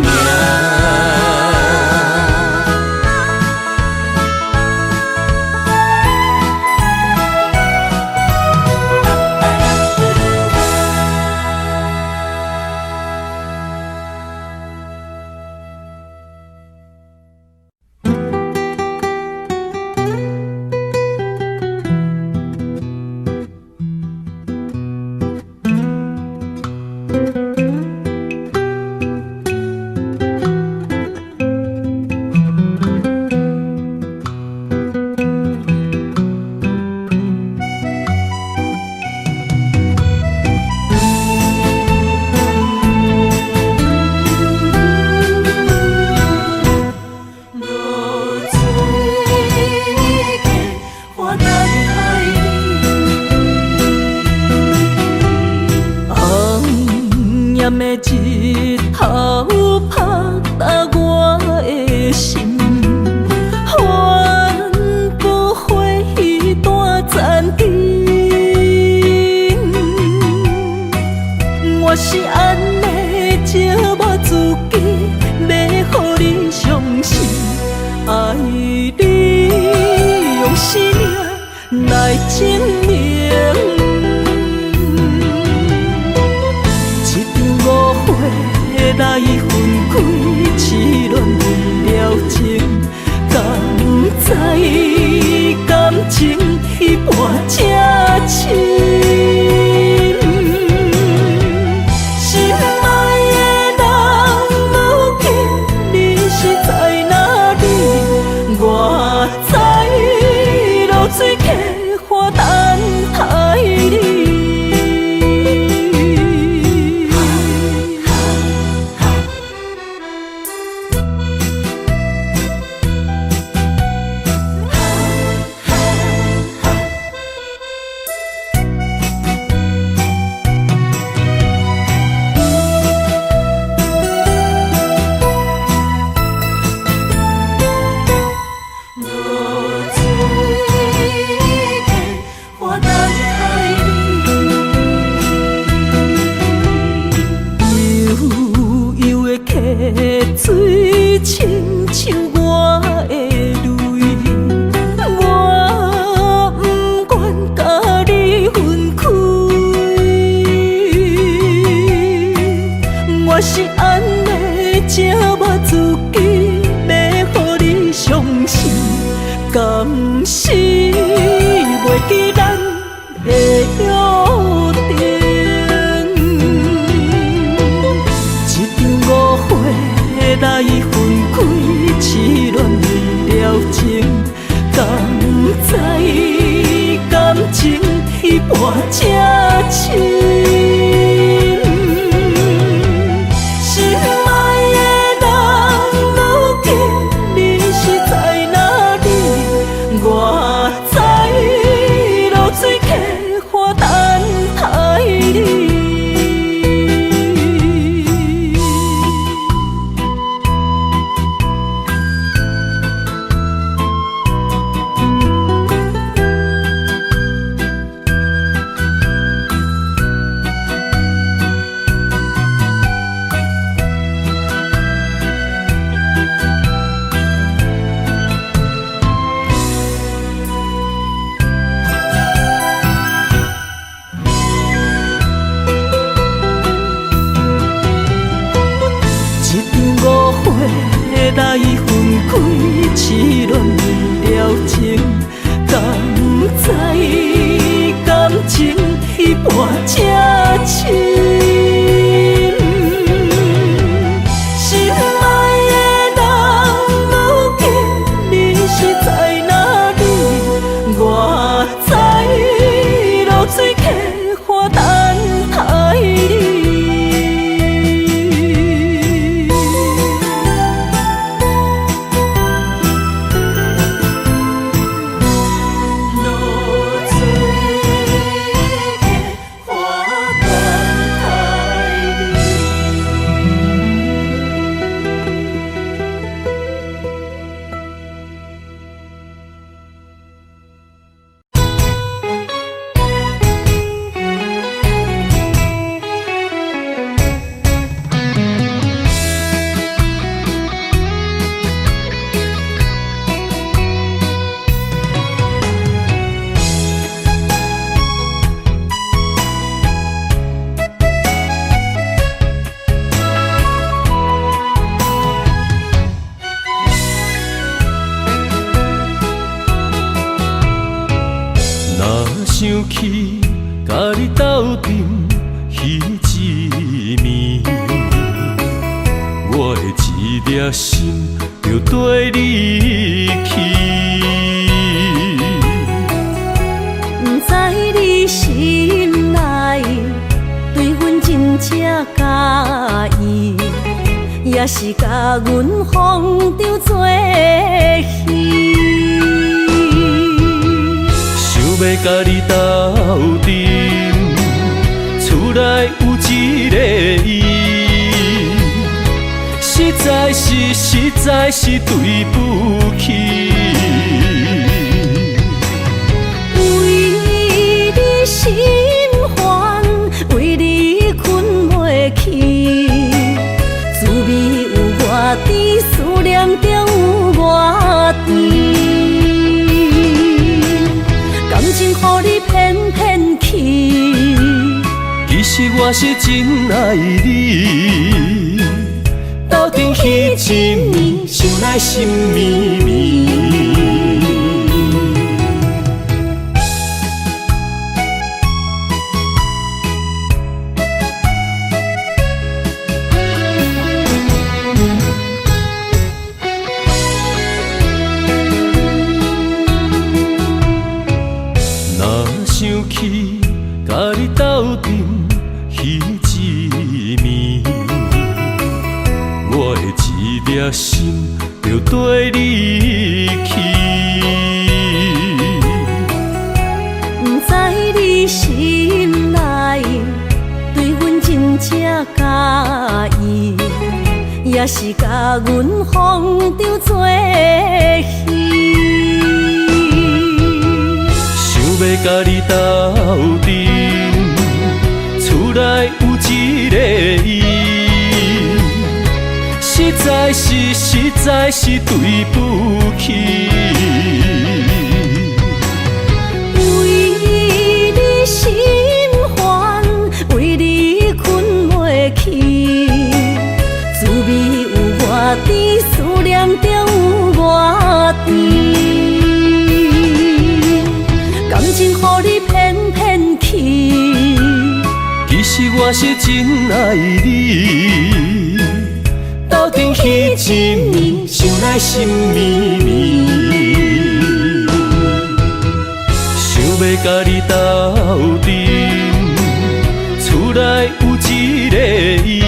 Speaker 4: 日头拍打我的心，换不回一段暂停。我是安尼寂寞自己，要予你相信，爱你用生命来证明。来分开，痴恋为了情，感敢是袂记咱的约定？一场误会来分开，痴恋为了情，敢知感情一半才深？来分开，痴恋为了情，敢知感情一半才深？心爱的人，如今你是在哪里？我在露水溪花等海里。想起甲你斗阵彼一暝，我的一粒心就跟你去。
Speaker 1: 不知你心内对阮真正介意，也是甲阮放着做戏。
Speaker 3: 要甲你斗阵，厝内有一个伊，实在是对不起。
Speaker 1: 为你心烦，为你困袂去，滋味有外甜，思念就有外甜。感情予你骗骗去，
Speaker 3: 其实我是真爱你，斗阵彼一暝，想来心绵绵。想起甲你斗阵彼一暝，我的一粒心就跟你去。
Speaker 1: 不知你心内对阮真正介意，也是甲阮放着做戏。要甲你斗阵，厝内有一个伊，实在是对不起。为你心烦，为你困袂去，滋味有外甜，思念就有外甜。
Speaker 3: 我是真爱你，斗阵彼一暝，想来心绵绵，想要甲你斗阵，厝内有一个伊，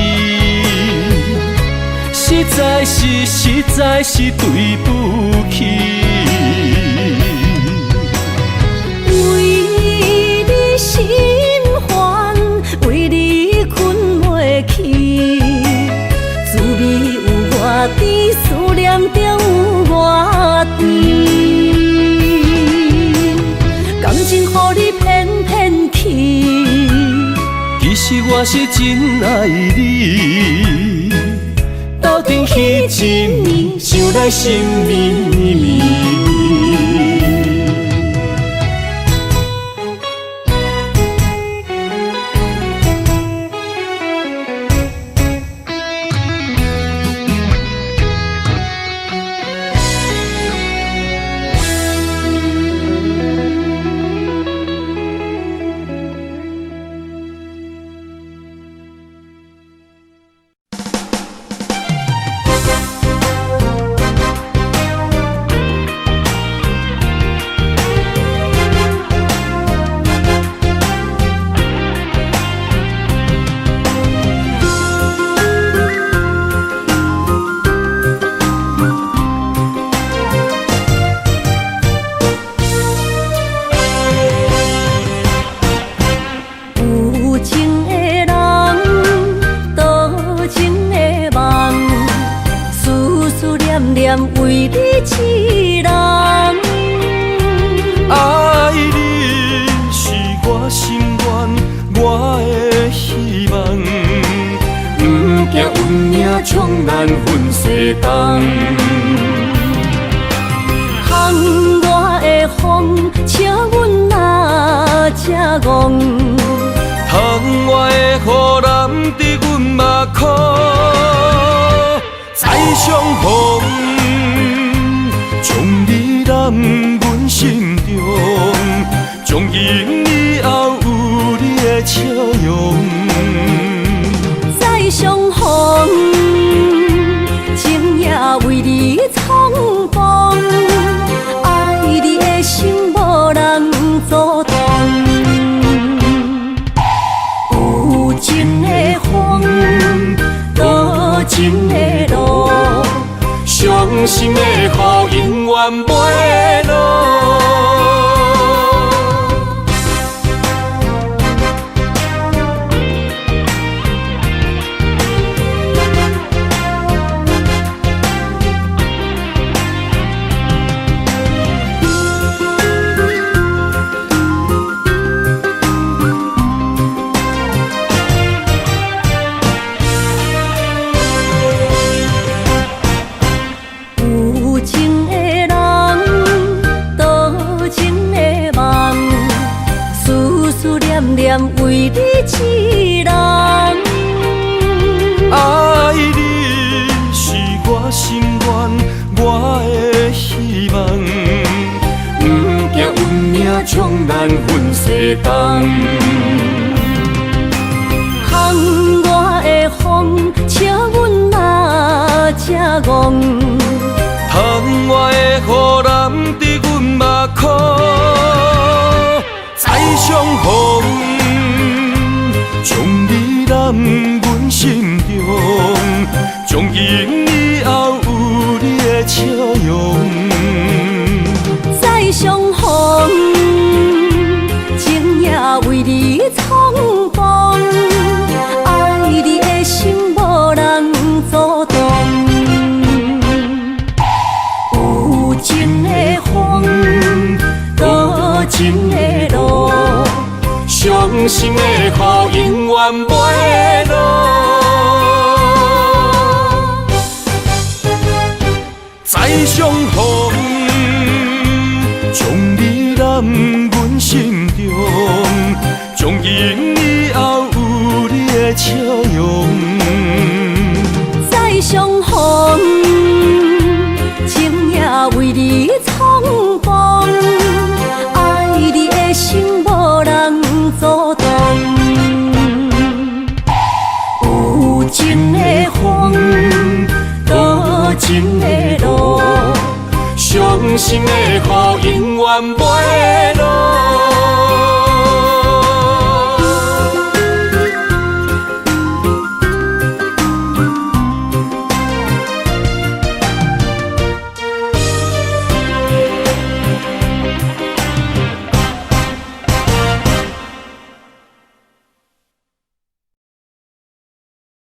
Speaker 3: 实在是对不起。
Speaker 1: 为你心烦，为你困袂去，滋味有偌甜，思念就有偌甜。感情予你骗骗去，
Speaker 3: 其实我是真爱你，斗阵彼一暝，想来心绵绵。
Speaker 1: 为你痴人，
Speaker 3: 爱你是我心愿，我的希望，不惊运命冲咱分世东。
Speaker 1: 窗外的风笑阮哪只戆，
Speaker 3: 窗外的雨淋伫阮目眶，再相逢。将你揽阮心中，从今以后有你的笑容。
Speaker 1: 再相逢，情也为你冲动，爱你的心无人阻挡。有情的风，多情的路。伤心的雨永远袂落。为你痴人，
Speaker 3: 爱你是我心愿，我的希望，不惊运命冲咱分世东。
Speaker 1: 窗外的风笑阮哪只戆，
Speaker 3: 窗外的雨淋伫阮目眶，再相逢。将你揽阮心中，从今以后有你的笑容。
Speaker 1: 再相逢，情也为你冲动，爱你的心无人阻挡。有情的风，多情的路。伤心的雨永远袂落，再相逢，将你揽阮心中，从今以后有你的笑容。再相逢，情也为你冲动，爱你的心无人阻挡。
Speaker 2: 伤心的雨永远袂落。